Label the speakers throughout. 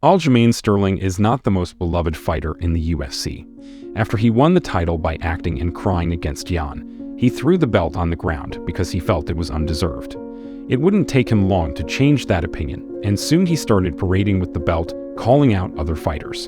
Speaker 1: Aljamain Sterling is not the most beloved fighter in the UFC. After he won the title by acting and crying against Jan, he threw the belt on the ground because he felt it was undeserved. It wouldn't take him long to change that opinion, and soon he started parading with the belt, calling out other fighters.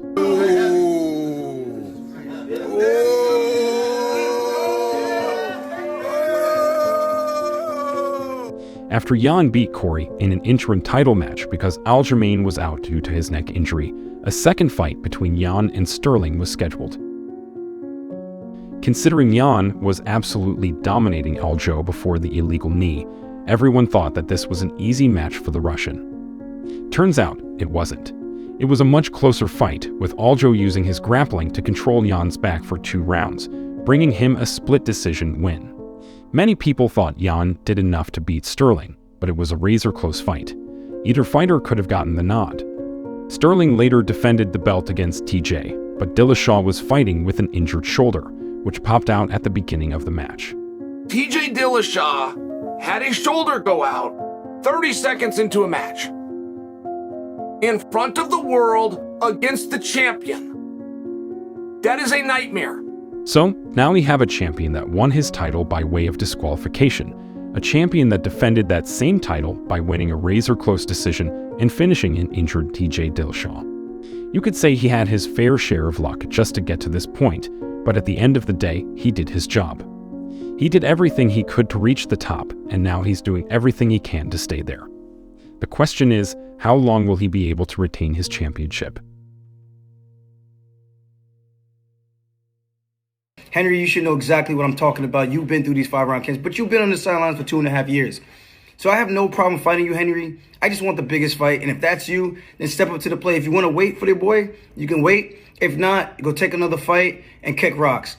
Speaker 1: After Jan beat Corey in an interim title match because Aljamain was out due to his neck injury, a second fight between Jan and Sterling was scheduled. Considering Jan was absolutely dominating Aljo before the illegal knee, everyone thought that this was an easy match for the Russian. Turns out, it wasn't. It was a much closer fight, with Aljo using his grappling to control Jan's back for 2 rounds, bringing him a split decision win. Many people thought Jan did enough to beat Sterling, but it was a razor-close fight. Either fighter could have gotten the nod. Sterling later defended the belt against TJ, but Dillashaw was fighting with an injured shoulder, which popped out at the beginning of the match.
Speaker 2: TJ Dillashaw had his shoulder go out 30 seconds into a match. In front of the world against the champion. That is a nightmare.
Speaker 1: So, now we have a champion that won his title by way of disqualification, a champion that defended that same title by winning a razor-close decision and finishing an injured TJ Dillashaw. You could say he had his fair share of luck just to get to this point, but at the end of the day, he did his job. He did everything he could to reach the top, and now he's doing everything he can to stay there. The question is, how long will he be able to retain his championship?
Speaker 3: Henry, you should know exactly what I'm talking about. You've been through these 5-round camps, but you've been on the sidelines for 2.5 years. So I have no problem fighting you, Henry. I just want the biggest fight. And if that's you, then step up to the plate. If you want to wait for the boy, you can wait. If not, go take another fight and kick rocks.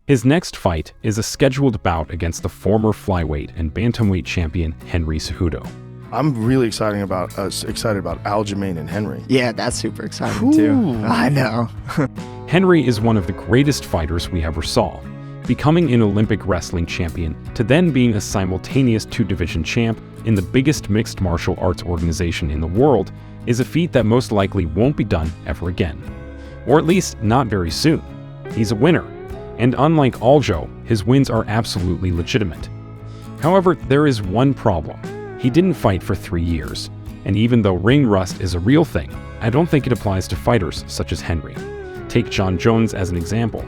Speaker 1: His next fight is a scheduled bout against the former flyweight and bantamweight champion Henry Cejudo.
Speaker 4: I'm really excited about Aljamain and Henry.
Speaker 5: Yeah, that's super exciting too. I know.
Speaker 1: Henry is one of the greatest fighters we ever saw. Becoming an Olympic wrestling champion to then being a simultaneous 2-division champ in the biggest mixed martial arts organization in the world is a feat that most likely won't be done ever again. Or at least not very soon. He's a winner, and unlike Aljo, his wins are absolutely legitimate. However, there is one problem. He didn't fight for 3 years, and even though ring rust is a real thing, I don't think it applies to fighters such as Henry. Take Jon Jones as an example.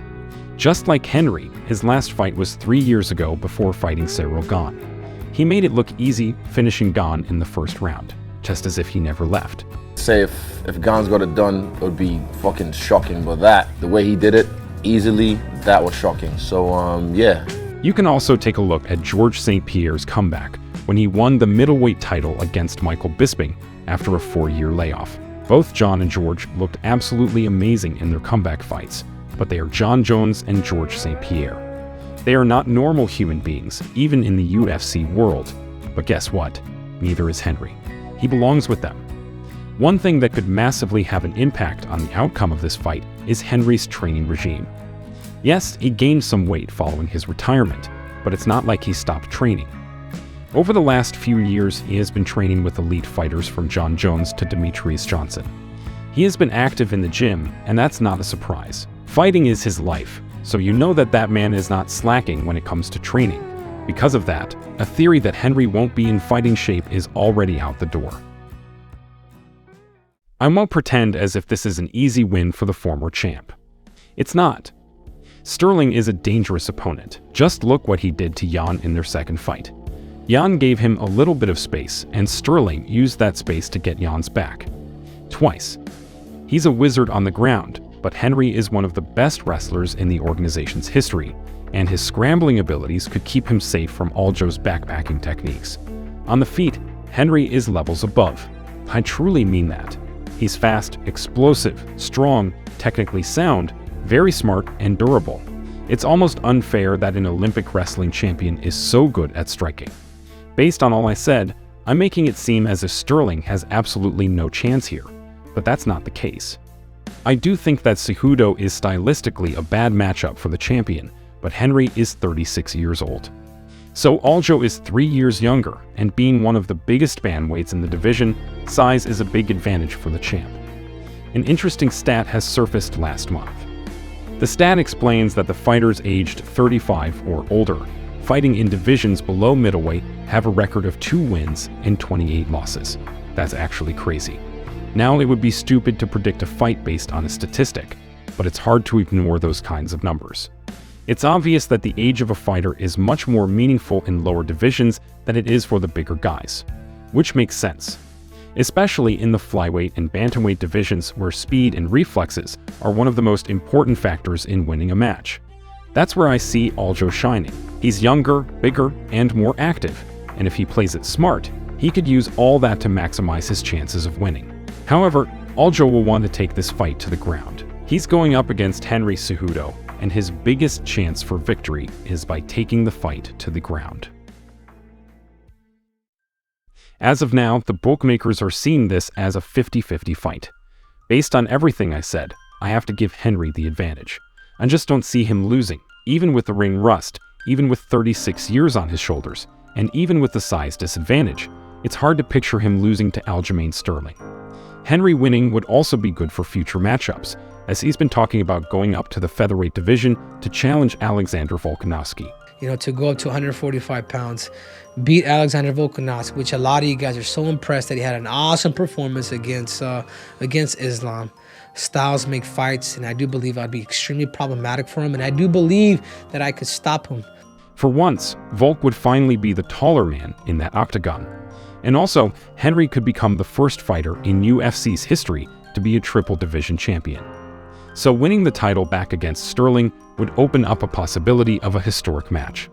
Speaker 1: Just like Henry, his last fight was 3 years ago before fighting Ciryl Gane. He made it look easy, finishing Gane in the first round, just as if he never left.
Speaker 6: Say if Gane's got it done, it would be fucking shocking, but the way he did it, easily, that was shocking. So, yeah.
Speaker 1: You can also take a look at George St. Pierre's comeback when he won the middleweight title against Michael Bisping after a 4-year layoff. Both Jon and George looked absolutely amazing in their comeback fights, but they are Jon Jones and George St. Pierre. They are not normal human beings, even in the UFC world. But guess what? Neither is Henry. He belongs with them. One thing that could massively have an impact on the outcome of this fight is Henry's training regime. Yes, he gained some weight following his retirement, but it's not like he stopped training. Over the last few years, he has been training with elite fighters from Jon Jones to Demetrius Johnson. He has been active in the gym, and that's not a surprise. Fighting is his life, so you know that man is not slacking when it comes to training. Because of that, a theory that Henry won't be in fighting shape is already out the door. I won't pretend as if this is an easy win for the former champ. It's not. Sterling is a dangerous opponent. Just look what he did to Jan in their second fight. Jan gave him a little bit of space, and Sterling used that space to get Jan's back. Twice. He's a wizard on the ground, but Henry is one of the best wrestlers in the organization's history, and his scrambling abilities could keep him safe from Aljo's backpacking techniques. On the feet, Henry is levels above. I truly mean that. He's fast, explosive, strong, technically sound, very smart, and durable. It's almost unfair that an Olympic wrestling champion is so good at striking. Based on all I said, I'm making it seem as if Sterling has absolutely no chance here, but that's not the case. I do think that Cejudo is stylistically a bad matchup for the champion, but Henry is 36 years old. So Aljo is 3 years younger, and being one of the biggest bantamweights in the division, size is a big advantage for the champ. An interesting stat has surfaced last month. The stat explains that the fighters aged 35 or older, fighting in divisions below middleweight, have a record of 2 wins and 28 losses. That's actually crazy. Now, it would be stupid to predict a fight based on a statistic, but it's hard to ignore those kinds of numbers. It's obvious that the age of a fighter is much more meaningful in lower divisions than it is for the bigger guys, which makes sense, especially in the flyweight and bantamweight divisions where speed and reflexes are one of the most important factors in winning a match. That's where I see Aljo shining. He's younger, bigger, and more active, and if he plays it smart, he could use all that to maximize his chances of winning. However, Aljo will want to take this fight to the ground. He's going up against Henry Cejudo, and his biggest chance for victory is by taking the fight to the ground. As of now, the bookmakers are seeing this as a 50-50 fight. Based on everything I said, I have to give Henry the advantage. I just don't see him losing, even with the ring rust, even with 36 years on his shoulders, and even with the size disadvantage. It's hard to picture him losing to Aljamain Sterling. Henry winning would also be good for future matchups, as he's been talking about going up to the featherweight division to challenge Alexander Volkanovski.
Speaker 7: You know, to go up to 145 pounds, beat Alexander Volkanovski, which a lot of you guys are so impressed that he had an awesome performance against Islam. Styles make fights, and I do believe I'd be extremely problematic for him, and I do believe that I could stop him.
Speaker 1: For once, Volk would finally be the taller man in that octagon. And also, Henry could become the first fighter in UFC's history to be a triple division champion. So winning the title back against Sterling would open up a possibility of a historic match.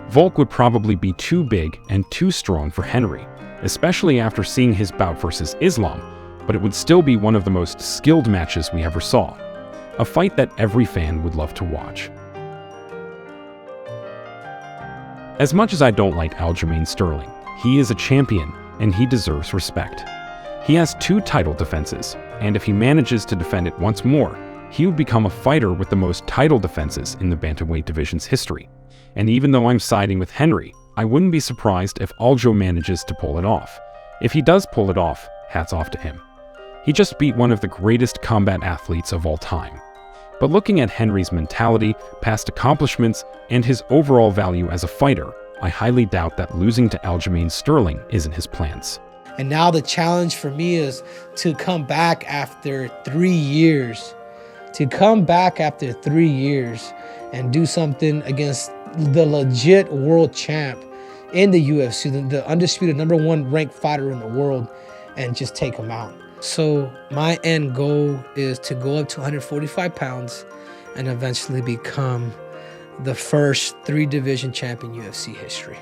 Speaker 1: Volk would probably be too big and too strong for Henry, especially after seeing his bout versus Islam, but it would still be one of the most skilled matches we ever saw. A fight that every fan would love to watch. As much as I don't like Aljamain Sterling, he is a champion and he deserves respect. He has 2 title defenses, and if he manages to defend it once more, he would become a fighter with the most title defenses in the bantamweight division's history. And even though I'm siding with Henry, I wouldn't be surprised if Aljo manages to pull it off. If he does pull it off, hats off to him. He just beat one of the greatest combat athletes of all time. But looking at Henry's mentality, past accomplishments, and his overall value as a fighter, I highly doubt that losing to Aljamain Sterling isn't his plans.
Speaker 7: And now the challenge for me is to come back after 3 years. To come back after 3 years and do something against the legit world champ in the UFC, the undisputed #1 ranked fighter in the world, and just take him out. So my end goal is to go up to 145 pounds and eventually become the first 3-division champion in UFC history.